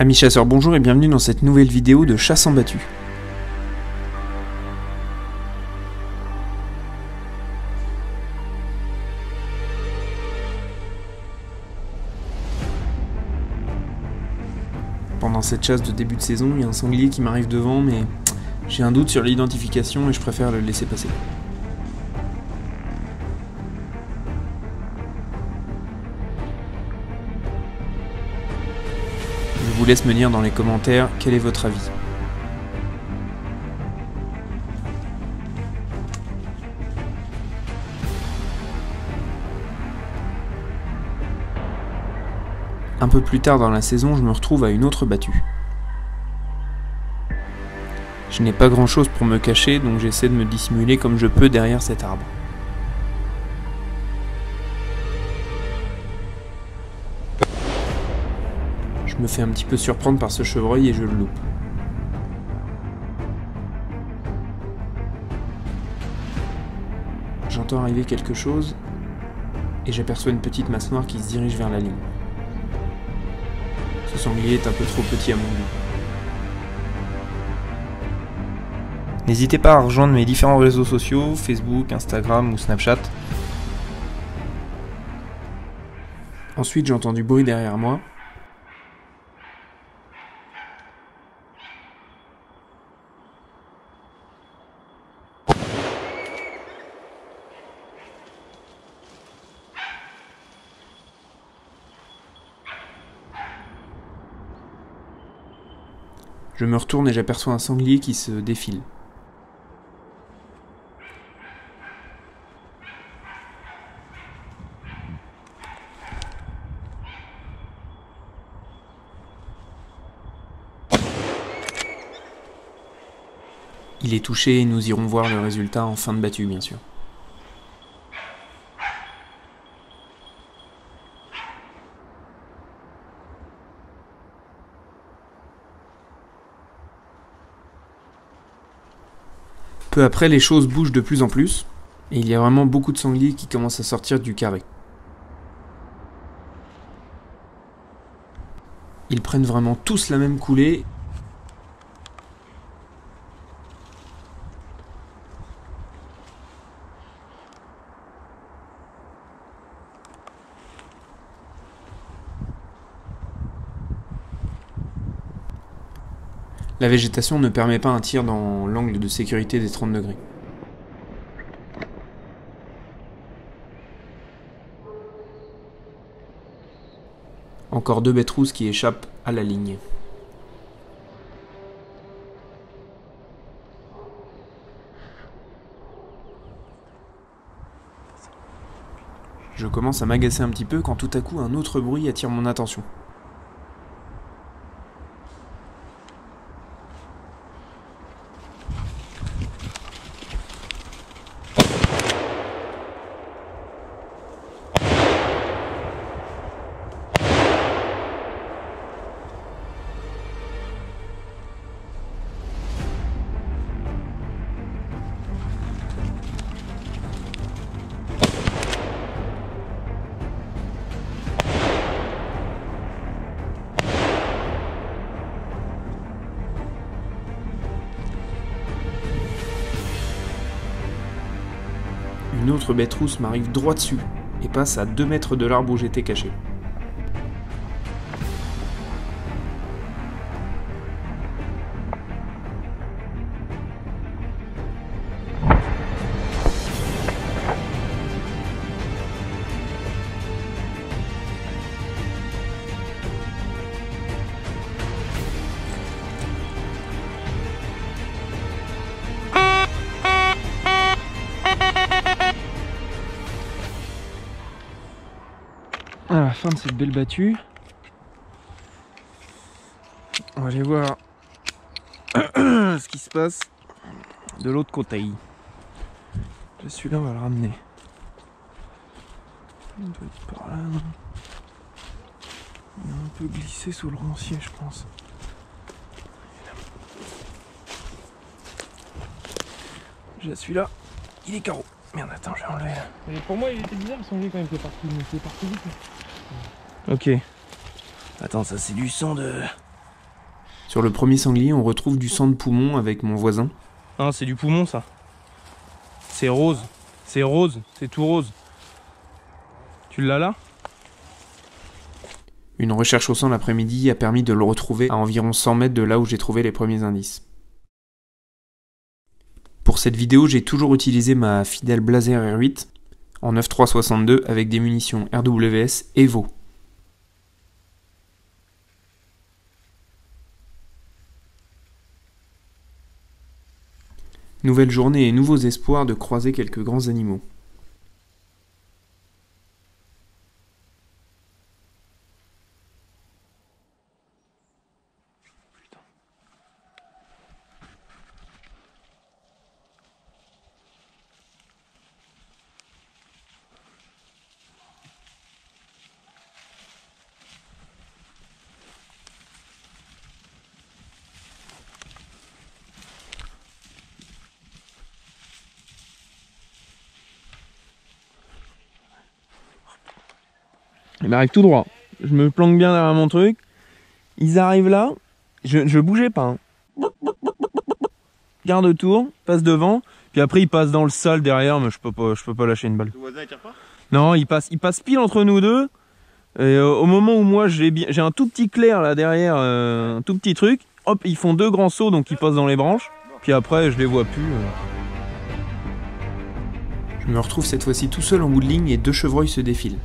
Amis chasseurs, bonjour et bienvenue dans cette nouvelle vidéo de chasse en battue. Pendant cette chasse de début de saison, il y a un sanglier qui m'arrive devant, mais j'ai un doute sur l'identification et je préfère le laisser passer. Je vous laisse me dire dans les commentaires quel est votre avis. Un peu plus tard dans la saison, je me retrouve à une autre battue. Je n'ai pas grand chose pour me cacher, donc j'essaie de me dissimuler comme je peux derrière cet arbre. Je me fais un petit peu surprendre par ce chevreuil et je le loupe. J'entends arriver quelque chose et j'aperçois une petite masse noire qui se dirige vers la ligne. Ce sanglier est un peu trop petit à mon goût. N'hésitez pas à rejoindre mes différents réseaux sociaux, Facebook, Instagram ou Snapchat. Ensuite, j'entends du bruit derrière moi. Je me retourne et j'aperçois un sanglier qui se défile. Il est touché et nous irons voir le résultat en fin de battue, bien sûr. Peu après, les choses bougent de plus en plus, et il y a vraiment beaucoup de sangliers qui commencent à sortir du carré. Ils prennent vraiment tous la même coulée. La végétation ne permet pas un tir dans l'angle de sécurité des 30 degrés. Encore deux bêtes rousses qui échappent à la ligne. Je commence à m'agacer un petit peu quand tout à coup un autre bruit attire mon attention. Une autre bête rousse m'arrive droit dessus et passe à 2 mètres de l'arbre où j'étais caché. À la fin de cette belle battue, on va aller voir ce qui se passe de l'autre côté. Celui-là, on va le ramener. Il doit être par là. Il a un peu glissé sous le rancier, je pense. Déjà celui-là, il est carreau. Merde, attends, je vais enlever. Et pour moi, il était bizarre le sanglier quand même, c'est parti vite. Ok. Attends, ça c'est du sang de Sur le premier sanglier, on retrouve du sang de poumon avec mon voisin. Ah, c'est du poumon ça. C'est rose. C'est rose. C'est tout rose. Tu l'as là? Une recherche au sang l'après-midi a permis de le retrouver à environ 100 mètres de là où j'ai trouvé les premiers indices. Pour cette vidéo, j'ai toujours utilisé ma fidèle Blaser R8 en 9.362 avec des munitions RWS Evo. Nouvelle journée et nouveaux espoirs de croiser quelques grands animaux. Il m'arrive tout droit. Je me planque bien derrière mon truc. Ils arrivent là. Je bougeais pas. Hein. Garde tour, passe devant. Puis après il passe dans le sale derrière, mais je peux pas lâcher une balle. Le voisin il tire pas? Non, il passe pile entre nous deux. Et au moment où moi j'ai un tout petit clair là derrière, un tout petit truc. Hop, ils font deux grands sauts, donc ils passent dans les branches. Puis après je les vois plus. Je me retrouve cette fois-ci tout seul en bout de ligne et 2 chevreuils se défilent.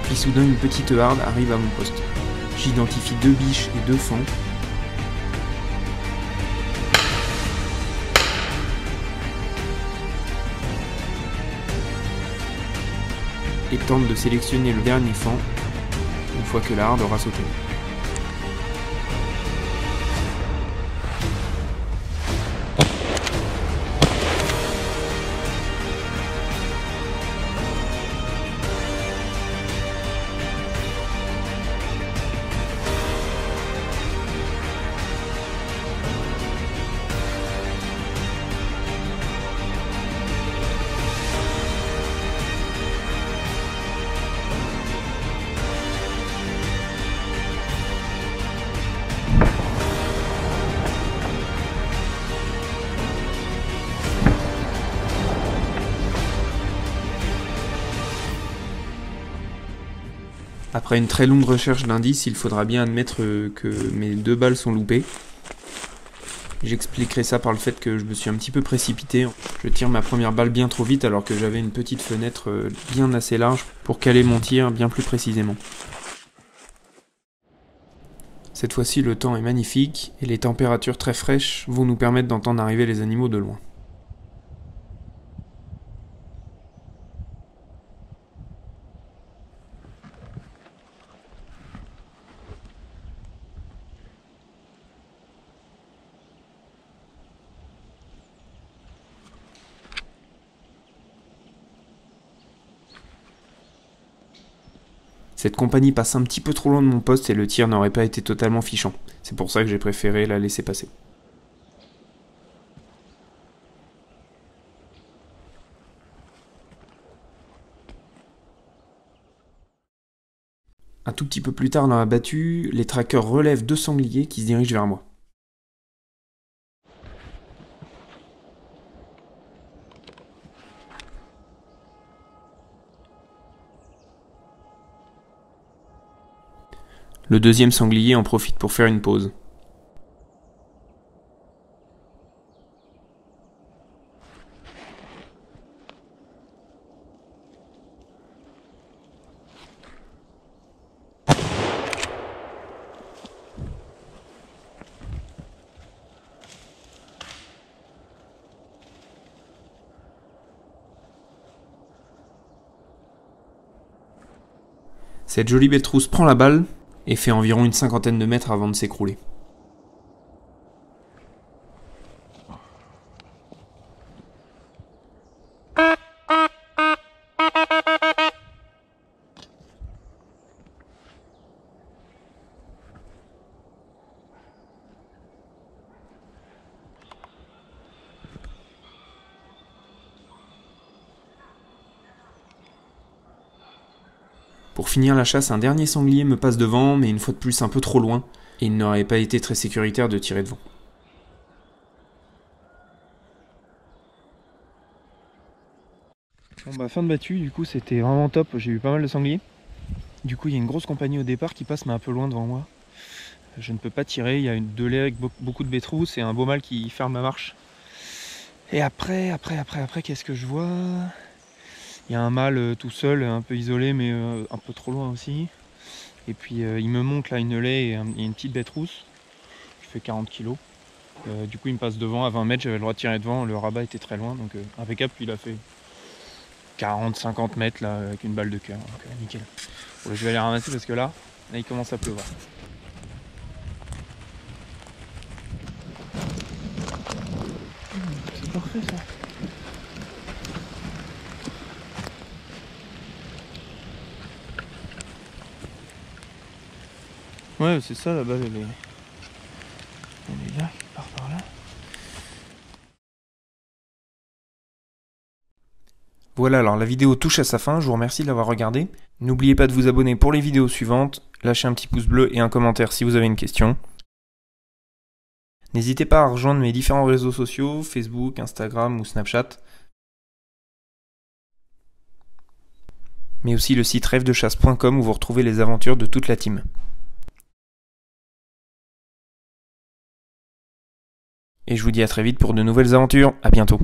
Puis soudain une petite harde arrive à mon poste. J'identifie 2 biches et 2 fans. Et tente de sélectionner le dernier fan une fois que la harde aura sauté. Après une très longue recherche d'indices, il faudra bien admettre que mes 2 balles sont loupées. J'expliquerai ça par le fait que je me suis un petit peu précipité. Je tire ma première balle bien trop vite alors que j'avais une petite fenêtre bien assez large pour caler mon tir bien plus précisément. Cette fois-ci, le temps est magnifique et les températures très fraîches vont nous permettre d'entendre arriver les animaux de loin. Cette compagnie passe un petit peu trop loin de mon poste et le tir n'aurait pas été totalement fichant. C'est pour ça que j'ai préféré la laisser passer. Un tout petit peu plus tard dans la battue, les trackers relèvent 2 sangliers qui se dirigent vers moi. Le deuxième sanglier en profite pour faire une pause. Cette jolie bête rousse prend la balle et fait environ une 50aine de mètres avant de s'écrouler. Pour finir la chasse, un dernier sanglier me passe devant, mais une fois de plus un peu trop loin, et il n'aurait pas été très sécuritaire de tirer devant. Bon bah fin de battue, du coup c'était vraiment top, j'ai eu pas mal de sangliers. Du coup il y a une grosse compagnie au départ qui passe mais un peu loin devant moi. Je ne peux pas tirer, il y a deux laits avec beaucoup de bétrousses et un beau mâle qui ferme la marche. Et après, qu'est-ce que je vois? Il y a un mâle tout seul, un peu isolé mais un peu trop loin aussi. Et puis il me monte là une lait et une petite bétrousse qui fait 40 kg. Du coup il me passe devant à 20 mètres, j'avais le droit de tirer devant, le rabat était très loin donc impeccable, puis il a fait 40-50 mètres là avec une balle de cœur, donc nickel. Bon, je vais aller ramasser parce que là il commence à pleuvoir. C'est parfait ça. Ouais c'est ça, la balle elle est là, qui part par là. Voilà, alors la vidéo touche à sa fin, je vous remercie de l'avoir regardée. N'oubliez pas de vous abonner pour les vidéos suivantes, lâchez un petit pouce bleu et un commentaire si vous avez une question. N'hésitez pas à rejoindre mes différents réseaux sociaux, Facebook, Instagram ou Snapchat. Mais aussi le site rêvedechasse.com où vous retrouvez les aventures de toute la team. Et je vous dis à très vite pour de nouvelles aventures, à bientôt.